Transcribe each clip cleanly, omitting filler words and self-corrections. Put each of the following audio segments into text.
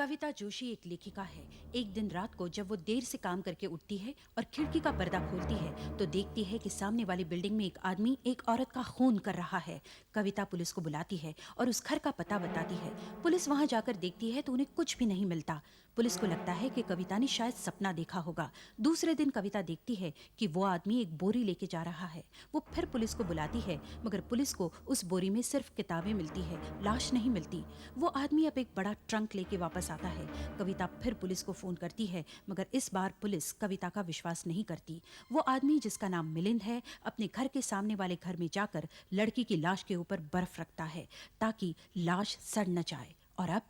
कविता जोशी एक लेखिका है। एक दिन रात को जब वो देर से काम करके उठती है और खिड़की का पर्दा खोलती है तो देखती है कि सामने वाली बिल्डिंग में एक आदमी एक औरत का खून कर रहा है। कविता पुलिस को बुलाती है और उस घर का पता बताती है। पुलिस वहां जाकर देखती है तो उन्हें कुछ भी नहीं मिलता। पुलिस को लगता है कि कविता ने शायद सपना देखा होगा। दूसरे दिन कविता देखती है कि वो आदमी एक बोरी लेके जा रहा है। वो फिर पुलिस को बुलाती है मगर पुलिस को उस बोरी में सिर्फ किताबें मिलती है, लाश नहीं मिलती। वो आदमी अब एक बड़ा ट्रंक लेके वापस आता है। कविता फिर पुलिस को फोन करती है मगर इस बार पुलिस कविता का विश्वास नहीं करती। वो आदमी जिसका नाम मिलिंद है अपने घर के सामने वाले घर में जाकर लड़की की लाश के ऊपर बर्फ रखता है ताकि लाश सड़ न जाए। और अब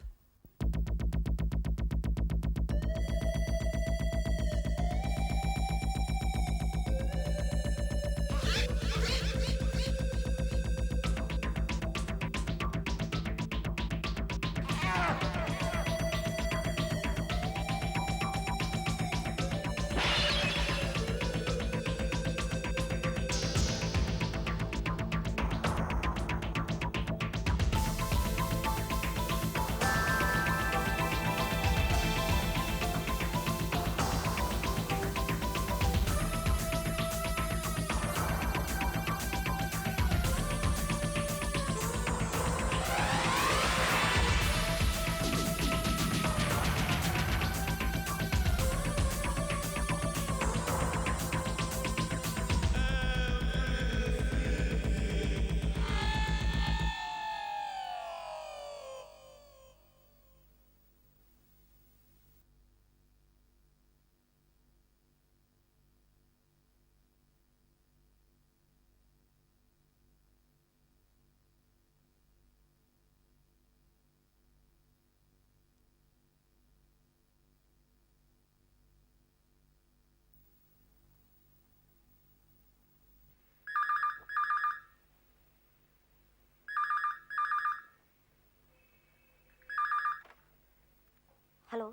हेलो।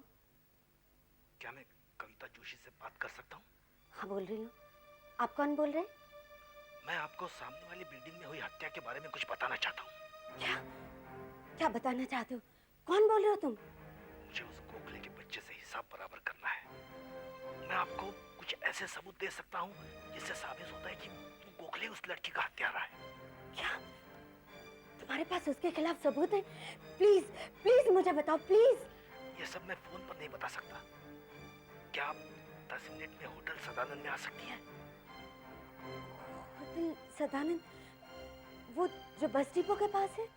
क्या मैं कविता जोशी से बात कर सकता हूँ? हाँ, बोल रही हूँ। आप कौन बोल रहे हैं? मैं आपको सामने वाली बिल्डिंग में हुई हत्या के बारे में कुछ बताना चाहता हूँ। क्या क्या बताना चाहते हो? कौन बोल रहे हो तुम? मुझे उस गोखले के बच्चे से हिसाब बराबर करना है। मैं आपको कुछ ऐसे सबूत दे सकता हूँ जिससे साबित होता है कि गोखले उस लड़की का हत्यारा है। क्या तुम्हारे पास उसके खिलाफ सबूत है? प्लीज प्लीज मुझे बताओ, प्लीज। ये सब मैं फोन पर नहीं बता सकता। क्या आप 10 मिनट में होटल सदानंद में आ सकती हैं? होटल सदानंद, वो जो बस डिपो के पास है?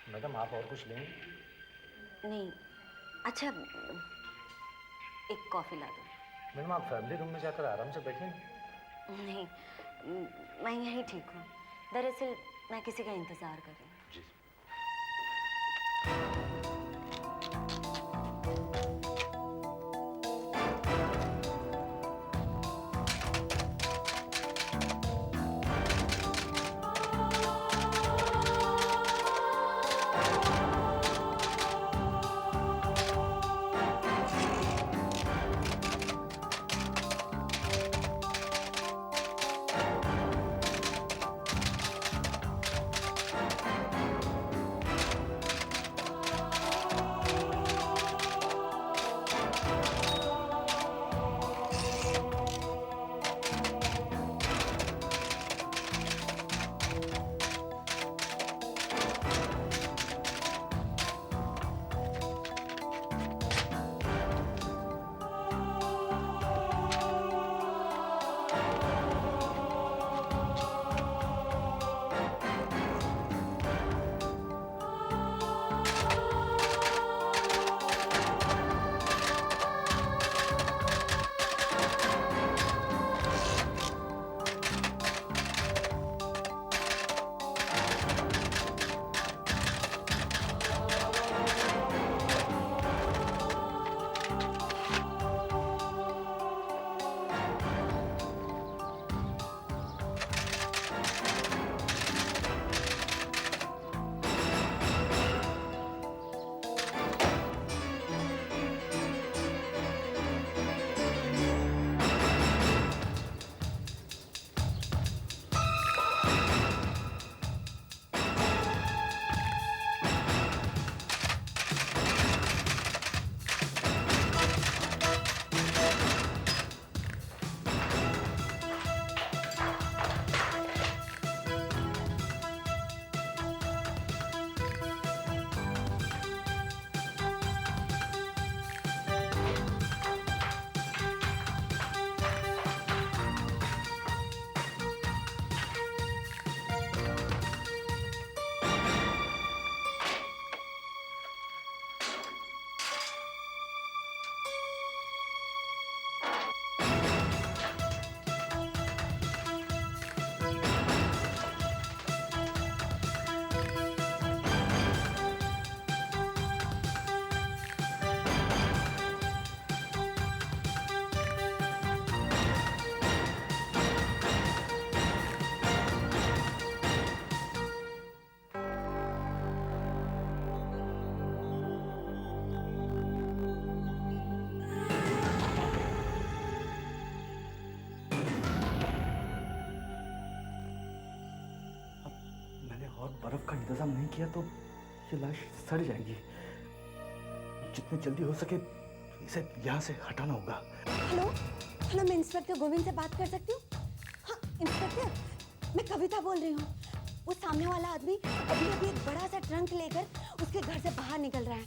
मैडम, आप और कुछ लेंगे? नहीं। अच्छा, एक कॉफी ला दो। मैडम, आप फैमिली रूम में जाकर आराम से बैठिए ना। नहीं, मैं यहीं ठीक हूँ। दरअसल मैं किसी का इंतजार कर रही हूँ। जी। का इंतजाम नहीं किया तो ये लाश सड़ जाएगी। जितनी जल्दी हो सके इसे यहाँ से हटाना होगा। हेलो हेलो, मैं इंस्पेक्टर गोविंद से बात कर सकती हूँ? हाँ इंस्पेक्टर, मैं कविता बोल रही हूँ। वो सामने वाला आदमी अभी अभी एक बड़ा सा ट्रंक लेकर उसके घर से बाहर निकल रहा है।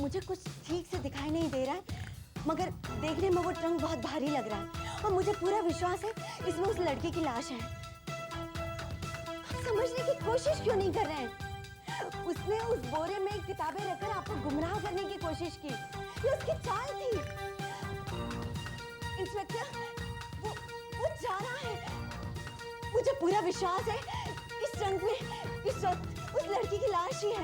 मुझे कुछ ठीक से दिखाई नहीं दे रहा है, मगर देखने में वो ट्रंक बहुत भारी लग रहा है और मुझे पूरा विश्वास है इसमें उस लड़की की लाश है। आप समझने की कोशिश क्यों नहीं कर रहे हैं? उसने उस बोरे में किताबें रखकर आपको गुमराह करने की कोशिश की। ये उसकी चाल थी। इंस्पेक्टर, वो जा रहा है। मुझे पूरा विश्वास है इस ट्रंक में इस वक्त उस लड़की की लाश ही है।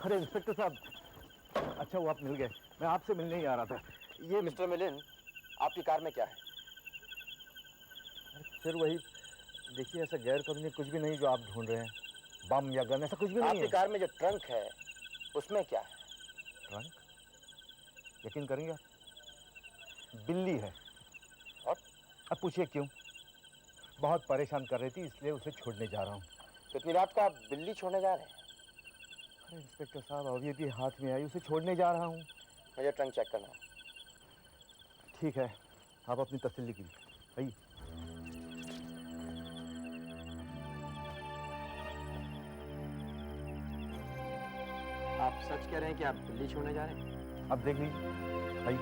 अरे इंस्पेक्टर साहब, अच्छा वो आप मिल गए। मैं आपसे मिलने ही आ रहा था। ये मिस्टर मिलिन, आपकी कार में क्या है? फिर वही, देखिए ऐसा गैर कानूनी कुछ भी नहीं जो आप ढूंढ रहे हैं। बम या गन ऐसा कुछ भी नहीं आपकी है। कार में जो ट्रंक है उसमें क्या है? ट्रंक? यकीन करेंगे आप, बिल्ली है। और? अब पूछिए क्यों? बहुत परेशान कर रही थी इसलिए उसे छोड़ने जा रहा हूँ। तो इतनी रात को आप बिल्ली छोड़ने जा रहे हैं? अरे इंस्पेक्टर साहब, अभी अभी हाथ में आई, उसे छोड़ने जा रहा हूँ। मुझे ट्रंक चेक करना है। ठीक है, आप अपनी तसल्ली कीजिए। आइए। आप सच कह रहे हैं कि आप बिल्ली छोड़ने जा रहे हैं? अब देख लीजिए। आइए।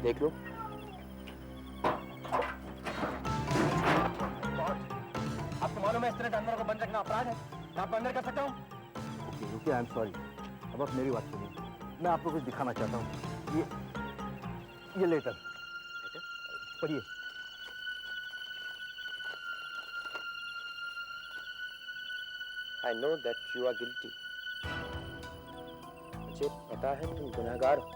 देख लो। आपको मालूम है इस तरह जानवरों को बंद रखना अपराध है। मैं आपको अंदर कर सकता हूँ? रुकिए, आई एम सॉरी। अब आप मेरी बात सुनिए। मैं आपको कुछ दिखाना चाहता हूँ। ये लेटर पढ़िए। I know that you are guilty. मुझे पता है तुम गुनहगार हो।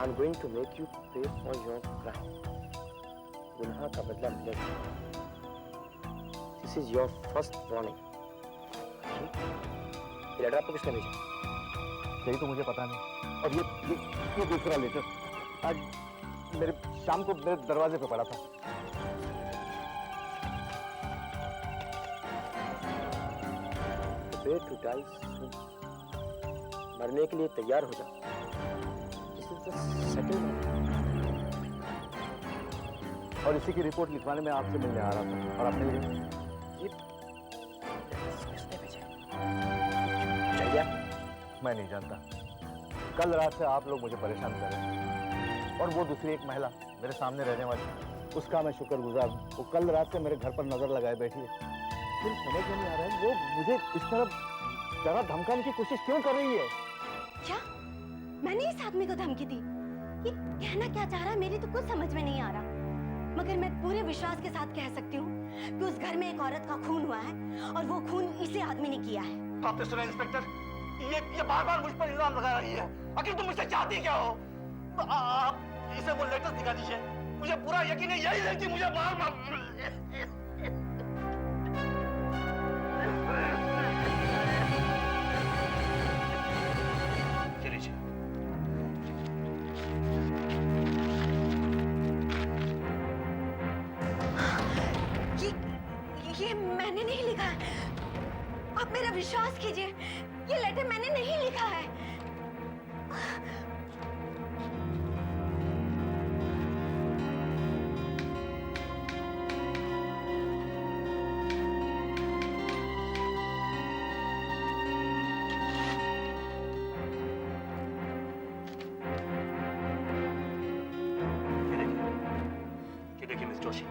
I'm going to make you pay for your crime. गुनाह का बदला मिलेगा। This is your first warning. ये लेटर आपको किसने भेजा? यही तो मुझे पता नहीं। और ये दूसरा लेटर आज मेरे शाम को मेरे दरवाजे पे पड़ा था। Prepare to die soon. मरने के लिए तैयार हो जाओ। This is the second one. और इसी की रिपोर्ट लिखवाने में आपसे मिलने आ रहा था और आपने ये किसने भेजा? चलिए। मैं नहीं जानता। कल रात से आप लोग मुझे परेशान कर रहे हैं और वो दूसरी एक महिला मेरे सामने रहने वाली, उसका मैं शुक्रगुजार हूँ। वो कल रात से मेरे घर पर नजर लगाए बैठी है। फिर समझ में नहीं आ रहा है वो मुझे इस तरह डरा धमकाने की कोशिश क्यों कर रही है। क्या मैंने इस आदमी को धमकी दी? ये कहना क्या चाह रहा है मेरी तो कुछ समझ में नहीं आ रहा, मगर मैं पूरे विश्वास के साथ कह सकती हूँ कि उस घर में एक औरत का खून हुआ है और वो खून इसी आदमी ने किया है। आपने सुना इंस्पेक्टर? ये बार-बार मुझ पर इल्जाम लगा रही है। आखिर तुम मुझसे चाहती क्या हो? आप इसे वो लेटर दिखा दीजिए। मुझे पूरा यकीन है यही लड़की मुझे मार ये मैंने नहीं लिखा है। आप मेरा विश्वास कीजिए, ये लेटर मैंने नहीं लिखा है। देखिए मिस जोशी,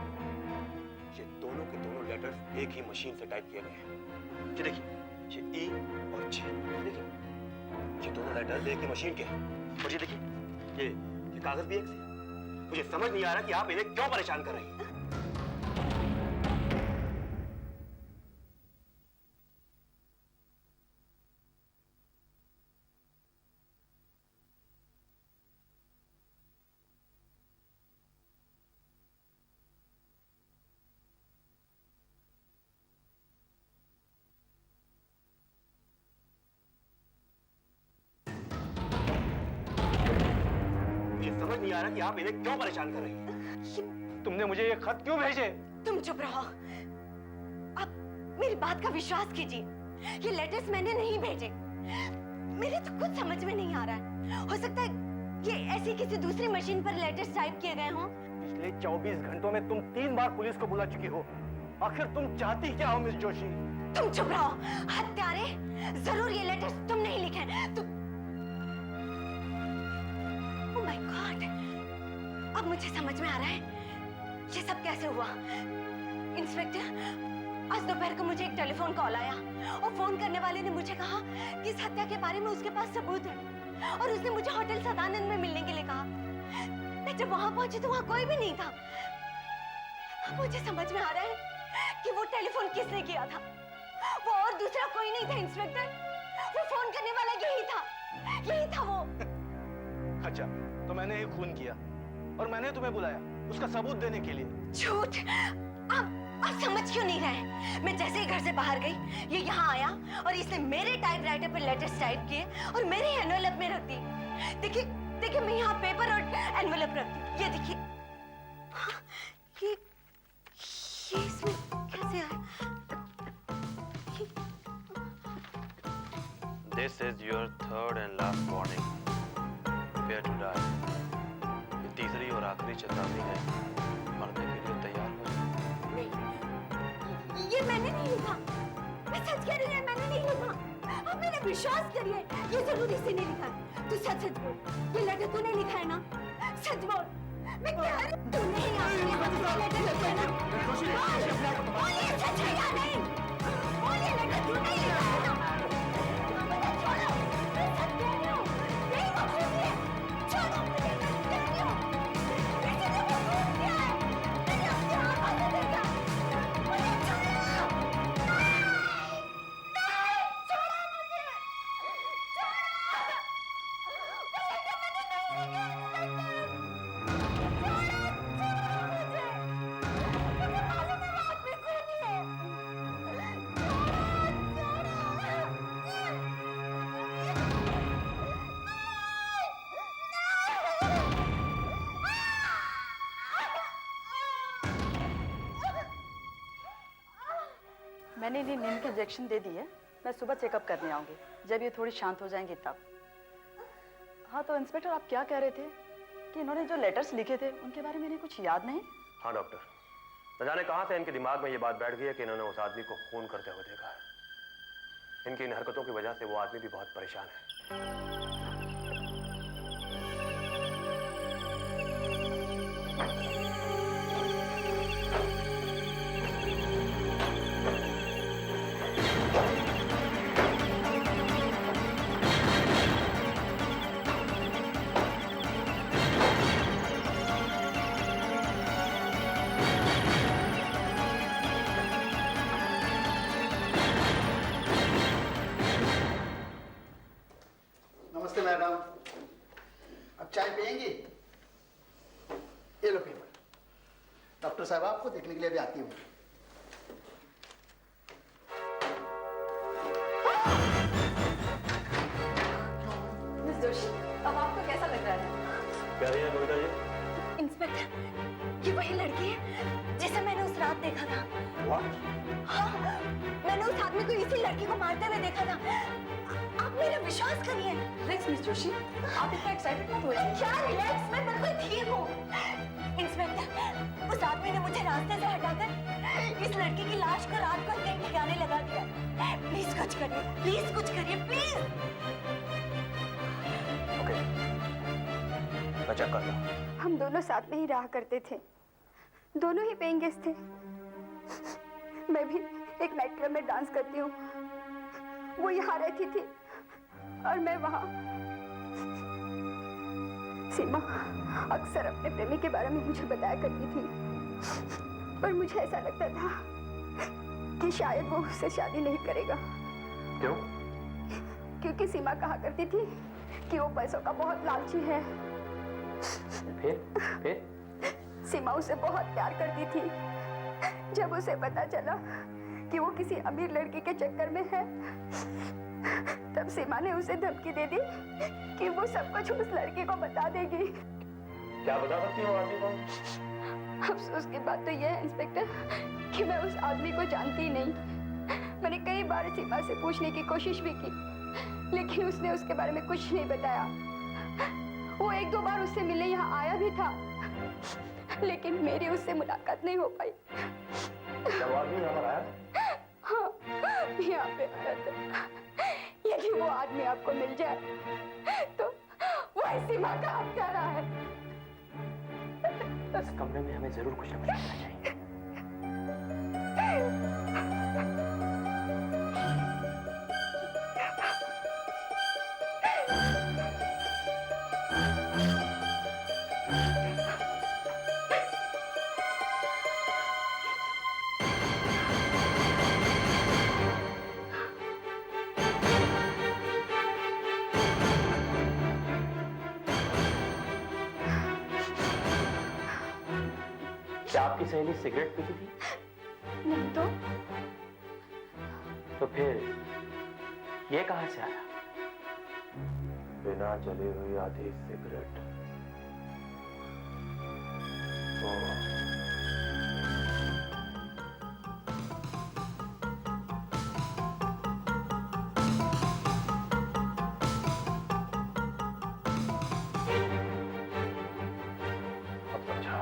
ये दोनों के दोनों लेटर्स एक ही मशीन से टाइप किए गए हैं। ये देखिए, ये E और J, देखिए ये दोनों लेटर्स एक ही मशीन के हैं। और ये देखिए, ये कागज भी एक से। मुझे समझ नहीं आ रहा कि आप इन्हें क्यों परेशान कर रही हैं। नहीं आ रहा कि आप इन्हें क्यों परेशान कर रही हैं। तुमने मुझे ये खत क्यों भेजे? तुम चुप रहो। आप मेरी बात का विश्वास कीजिए। ये लेटर्स मैंने नहीं भेजे। मेरे तो कुछ समझ में नहीं आ रहा है। हो सकता है ये ऐसी किसी दूसरी मशीन पर लेटर्स टाइप किए गए हों। पिछले 24 घंटों में तुम 3 बार पुलिस को बुला चुकी हो। आखिर तुम चाहती क्या हो मिस जोशी? तुम चुप रहो हत्यारे। जरूर ये लेटर्स तुमने ही लिखे हैं। तुम ओह माय गॉड, अब मुझे समझ में आ रहा है ये सब कैसे हुआ। इंस्पेक्टर, आज दोपहर को मुझे एक टेलीफोन कॉल आया और फोन करने वाले ने मुझे कहा कि इस हत्या के बारे में उसके पास सबूत है और उसने मुझे होटल सदानंद में मिलने के लिए कहा। मैं जब वहां पहुंची तो वहां कोई भी नहीं था। मुझे समझ में आ रहा है कि वो टेलीफोन किसने किया था। वो और दूसरा कोई नहीं था इंस्पेक्टर, वो फोन करने वाला यही था वो। अच्छा, तो मैंने ही खून किया और मैंने तुम्हें बुलाया उसका सबूत देने के लिए। झूठ। आप समझ क्यों नहीं रहे? मैं जैसे ही घर से बाहर गई ये यहाँ आया और इसने मेरे टाइपराइटर पर लेटर्स टाइप किए और मेरे एनवेलप में रख दिए। देखिए देखिए, मैं यहाँ पेपर और एनवेलप रखती हूँ। ये देखिए, हाँ, ये इसमें कैसे आया? This is your third and last warning. Prepare to die. ये तीसरी और आखिरी चेतावनी है। मरने के लिए तैयार हो जाओ। नहीं, ये मैंने नहीं लिखा। मैं सच कह रही हूँ, मैंने नहीं लिखा। अब मेरा विश्वास करिए, ये जरूर इसी ने लिखा है। तू सच बोल, ये लेटर तूने लिखा है ना? सच बोल। मैं कह रही हूँ, तूने ही अपने लेटर लिखा है ना? बोल ये सच है या नहीं? बोल ये लेटर तूने ही लिखा है ना? मुझे छोड़ो, मैं सच कह रही हूँ। यही वो खूनी है। छोड़ो मुझे, मैं कह रही हूँ। किसी ने वो खून किया है। मैंने अपने आंखों से देखा। मुझे छोड़ो। नहीं, छोड़ो मुझे। मैंने इन्हें नींद के इंजेक्शन दे दी है। मैं सुबह चेकअप करने आऊंगी, जब ये थोड़ी शांत हो जाएंगी तब। हाँ, तो इंस्पेक्टर आप क्या कह रहे थे कि इन्होंने जो लेटर्स लिखे थे उनके बारे में इन्हें कुछ याद नहीं? हाँ डॉक्टर, न जाने कहाँ से इनके दिमाग में ये बात बैठ गई है कि इन्होंने उस आदमी को खून करते हुए देखा है। इनकी इन हरकतों की वजह से वो आदमी भी बहुत परेशान है। नमस्ते मैडम, अब चाय पियेंगी? ये लो पेपर। डॉक्टर साहब आपको देखने के लिए भी आती हूँ। मिस जोशी, अब आपको कैसा लग रहा है? क्या है कविता जी? इंस्पेक्टर, ये वही लड़की है जिसे मैंने उस रात देखा था। What? हाँ, मैंने उस आदमी को इसी लड़की को मारते हुए देखा था। आप मेरा विश्वास करिए। रिलैक्स मिस जोशी, आप इतना एक्साइटेड मत होइए। क्या रिलैक्स, मैं बिल्कुल ठीक हूँ। इंस्पेक्टर, उस आदमी ने मुझे रास्ते से हटाकर इस लड़की की लाश को रात को कहीं ठिकाने लगा दिया। प्लीज कुछ करिए, प्लीज कुछ करिए, प्लीज। ओके, मैं चेक करता हूँ। हम दोनों साथ में ही रहा करते थे, दोनों ही पेइंग गेस्ट थे। मैं भी एक नाइट क्लब में डांस करती हूँ, वो यहाँ रहती थी और मैं वहाँ। सीमा अक्सर अपने प्रेमी के बारे में मुझे बताया करती थी, पर मुझे ऐसा लगता था कि शायद वो उससे शादी नहीं करेगा। क्यों? क्योंकि सीमा कहा करती थी कि वो पैसों का बहुत लालची है। फिर सीमा उसे बहुत प्यार करती थी। जब उसे पता चला कि वो किसी अमीर लड़की के चक्कर में है, तब सीमा ने उसे धमकी दे दी कि वो सब कुछ उस लड़की को बता देगी। क्या बता सकती हो आदमी कौन? अफसोस की बात तो यह है इंस्पेक्टर कि मैं उस आदमी को जानती ही नहीं। मैंने कई बार सीमा से पूछने की कोशिश भी की, लेकिन उसने उसके बारे में कुछ नहीं बताया। वो एक दो बार उससे मिलने यहाँ आया भी था, लेकिन मेरी उससे मुलाकात नहीं हो पाई। जब आदमी यहाँ पर आया था? हाँ, यहाँ पे आया था। यदि वो आदमी आपको मिल जाए तो वो सीमा का हत्यारा है। इस कमरे में हमें जरूर कुछ न कुछ करना चाहिए। क्या आपकी सहेली सिगरेट पीती थी? नहीं तो फिर ये कहां से आया? बिना जली हुई आधी सिगरेट। अब समझा।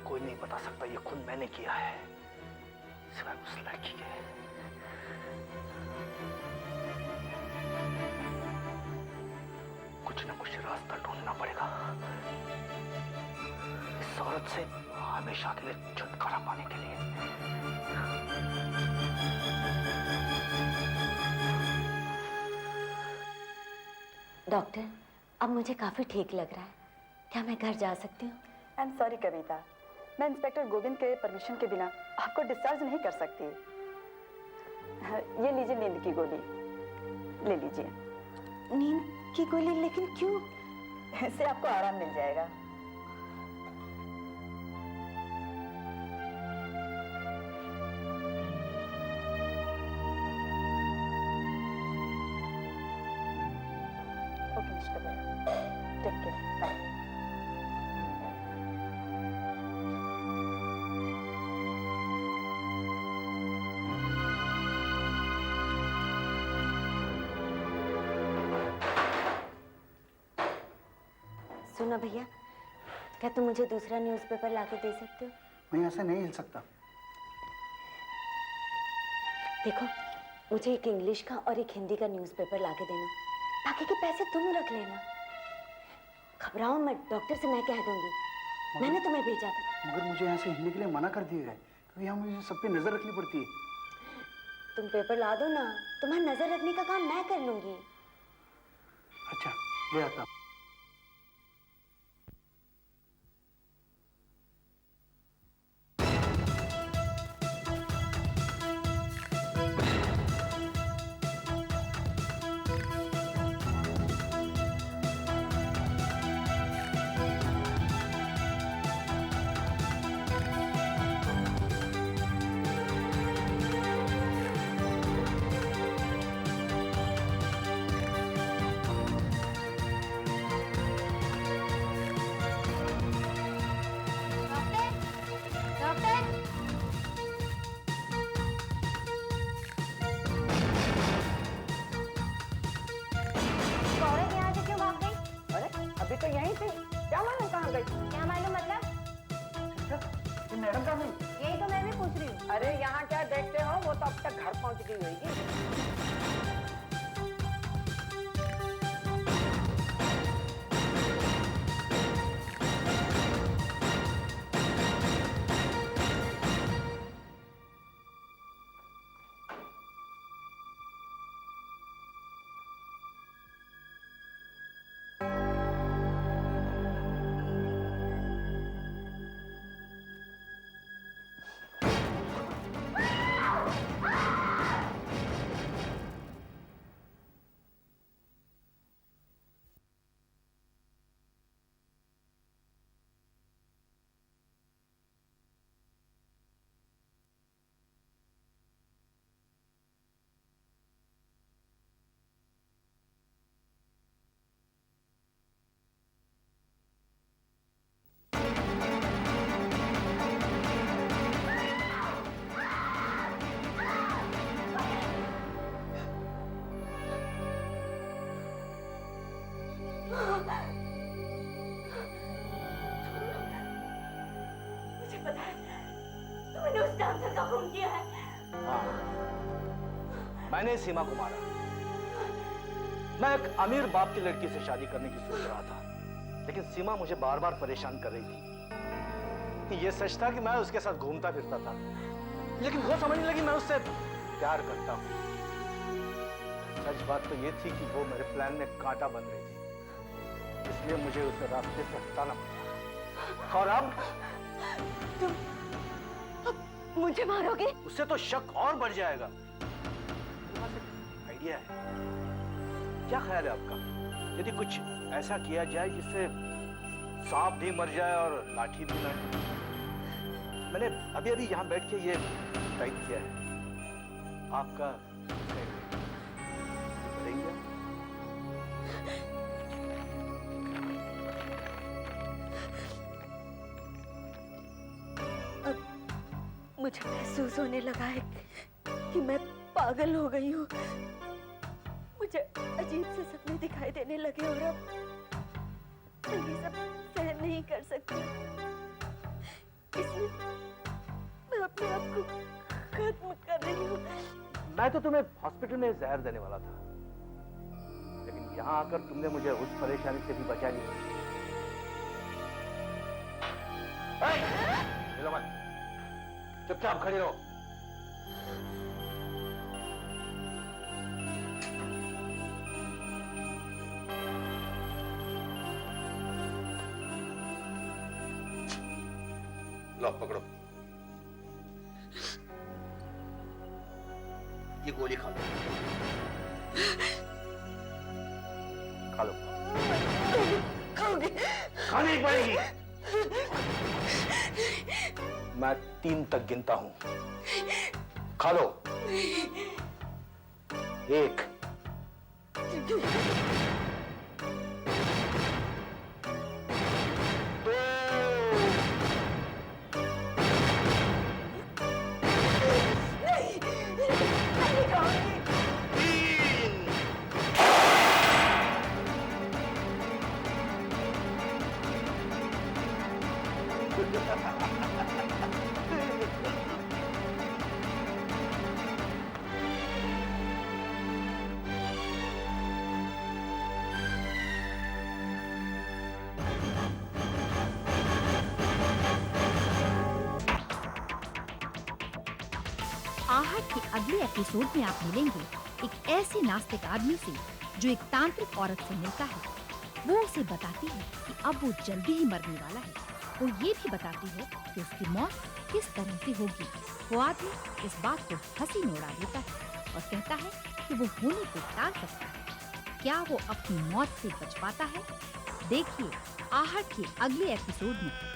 कोई नहीं बता सकता ये खून मैंने किया है, सिवाय उस लड़की के। कुछ ना कुछ रास्ता ढूंढना पड़ेगा इस औरत से हमेशा के लिए छुटकारा पाने के लिए। डॉक्टर, अब मुझे काफी ठीक लग रहा है। क्या मैं घर जा सकती हूँ? आई एम सॉरी कविता, मैं इंस्पेक्टर गोविंद के परमिशन के बिना आपको डिस्चार्ज नहीं कर सकती। ये लीजिए नींद की गोली, ले लीजिए। नींद की गोली? लेकिन क्यों? इससे आपको आराम मिल जाएगा। ओके मिस्टर भैया, टेक केयर, बाय। सुनो भैया, क्या तुम मुझे दूसरा न्यूज़पेपर लाके दे सकते हो? मैं ऐसे नहीं हिल सकता। देखो, मुझे एक इंग्लिश का और एक हिंदी का न्यूज़पेपर लाके देना। बाकी के पैसे तुम रख लेना। घबराओ मत, डॉक्टर से मैं कह दूंगी। मैंने तुम्हें भेजा था। मगर मुझे यहाँ से हिलने के लिए मना कर दिया है, क्योंकि यहाँ मुझे सब पे नजर रखनी पड़ती है। तुम पेपर ला दो ना, तुम्हारी नजर रखने का काम मैं कर लूंगी। अच्छा, ले आता हूँ। अभी तो यहीं थी, क्या मालूम कहाँ गई? क्या मालूम मतलब? मैडम का नहीं। यही तो मैं भी पूछ रही हूँ। अरे यहाँ क्या देखते हो, वो तो अब तक घर पहुँच गई होगी। पता है तुमने उस डांसर का खून किया है। हाँ, मैंने सीमा को मारा। मैं एक अमीर बाप की लड़की से शादी करने की सोच रहा था, लेकिन सीमा मुझे बार बार परेशान कर रही थी। ये सच था कि मैं उसके साथ घूमता फिरता था, लेकिन वो समझने लगी मैं उससे प्यार करता हूँ। सच बात तो ये थी कि वो मेरे प्लान में कांटा बन रही थी, इसलिए मुझे उस रास्ते से हटाना पड़ा। और अब तुम मुझे मारोगे? उससे तो शक और बढ़ जाएगा। मेरे पास एक आइडिया है। क्या ख्याल है आपका, यदि कुछ ऐसा किया जाए जिससे सांप भी मर जाए और लाठी भी ना? मैंने अभी अभी यहाँ बैठ के ये टाइप किया है। आपका बताइए। मुझे महसूस होने लगा है कि मैं पागल हो गई हूँ। मुझे अजीब से सपने दिखाई देने लगे और अब मैं ये सब सहन नहीं कर सकती, इसलिए मैं अपने आप को खत्म कर रही हूँ। मैं तो तुम्हें हॉस्पिटल में जहर देने वाला था, लेकिन यहाँ आकर तुमने मुझे उस परेशानी से भी बचा लिया। हिलो मत, चुपचाप खड़ी रहो। लो पकड़ो, ये गोली खा लो। खा लो। खाओगे? खानी ही पड़ेगी। मैं 3 तक गिनता हूं। खा लो। 1 2 आहट के अगले एपिसोड में आप मिलेंगे एक ऐसे नास्तिक आदमी से जो एक तांत्रिक औरत से मिलता है। वो उसे बताती है कि अब वो जल्दी ही मरने वाला है। वो ये भी बताती है कि उसकी मौत किस तरह से होगी। वो आदमी इस बात को हंसी में उड़ा देता है और कहता है कि वो होने को टाल सकता है। क्या वो अपनी मौत से बच पाता है? देखिए आहट के अगले एपिसोड में।